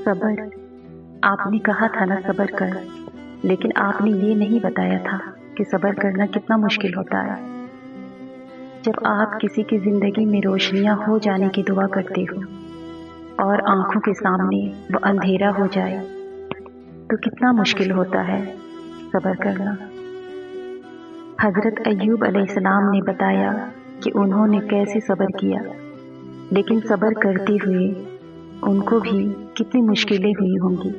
सबर, आपने कहा था ना सबर कर, लेकिन आपने ये नहीं बताया था कि सबर करना कितना मुश्किल होता है। जब आप किसी की जिंदगी में रोशनियां हो जाने की दुआ करते हो और आंखों के सामने वो अंधेरा हो जाए, तो कितना मुश्किल होता है सबर करना। हजरत अय्यूब अलैहिस्सलाम ने बताया कि उन्होंने कैसे सबर किया, लेकिन सबर करते हुए उनको भी कितनी मुश्किलें हुई होंगी।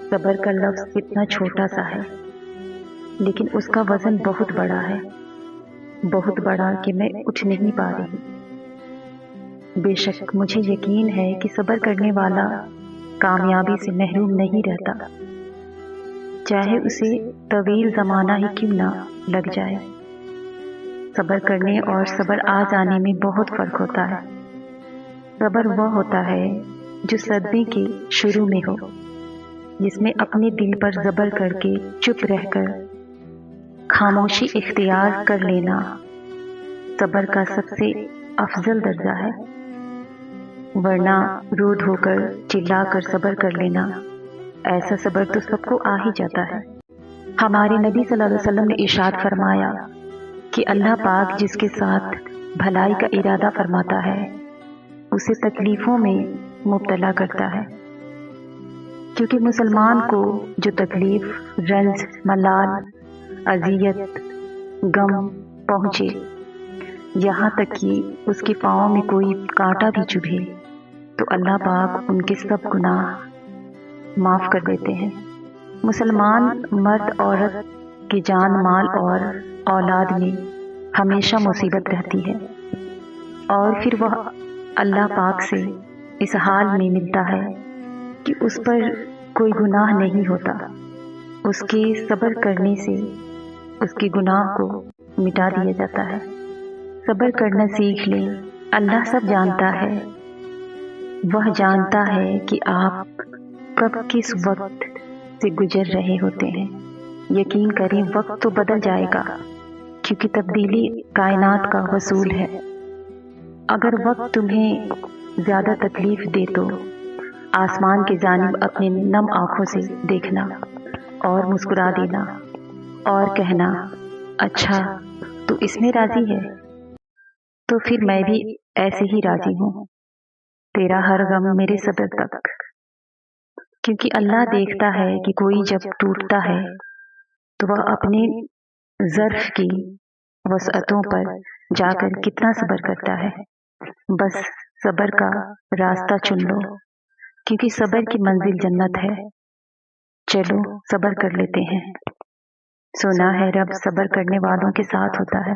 सबर का लफ्ज़ कितना छोटा सा है, लेकिन उसका वजन बहुत बड़ा है, बहुत बड़ा कि मैं उठ नहीं पा रही। बेशक मुझे यकीन है कि सबर करने वाला कामयाबी से महरूम नहीं रहता, चाहे उसे तवील ज़माना ही क्यों ना लग जाए। सबर करने और सबर आ जाने में बहुत फ़र्क होता है। सबर वह होता है जो सदमे के शुरू में हो, जिसमें अपने दिल पर ज़बर करके चुप रहकर खामोशी इख्तियार कर लेना सबर का सबसे अफजल दर्जा है। वरना रो धोकर चिल्लाकर सबर कर लेना, ऐसा सबर तो सबको आ ही जाता है। हमारे नबी सल्लल्लाहु अलैहि वसल्लम ने इरशाद फरमाया कि अल्लाह पाक जिसके साथ भलाई का इरादा फरमाता है, उसे तकलीफ़ों में मुब्तला करता है। क्योंकि मुसलमान को जो तकलीफ़, रंज, मलाल, अज़ियत, गम पहुँचे, यहाँ तक कि उसके पाँव में कोई कांटा भी चुभे, तो अल्लाह पाक उनके सब गुनाह माफ़ कर देते हैं। मुसलमान मर्द औरत की जान, माल और औलाद में हमेशा मुसीबत रहती है, और फिर वह अल्लाह पाक से इस हाल में मिलता है कि उस पर कोई गुनाह नहीं होता। उसके सब्र करने से उसके गुनाह को मिटा दिया जाता है। सब्र करना सीख लें। अल्लाह सब जानता है। वह जानता है कि आप कब किस वक्त से गुजर रहे होते हैं। यकीन करें, वक्त तो बदल जाएगा, क्योंकि तब्दीली कायनात का वसूल है। अगर वक्त तुम्हें ज़्यादा तकलीफ दे तो आसमान की जानिब अपने नम आँखों से देखना और मुस्कुरा देना और कहना, अच्छा तू इसमें राज़ी है, तो फिर मैं भी ऐसे ही राज़ी हूँ। तेरा हर गम मेरे सब्र तक। क्योंकि अल्लाह देखता है कि कोई जब टूटता है तो वह अपने ज़र्फ़ की वसअतों पर जाकर कितना सब्र करता है। बस सब्र का रास्ता चुन लो, क्योंकि सब्र की मंजिल जन्नत है। चलो सब्र कर लेते हैं। सुना है रब सब्र करने वालों के साथ होता है।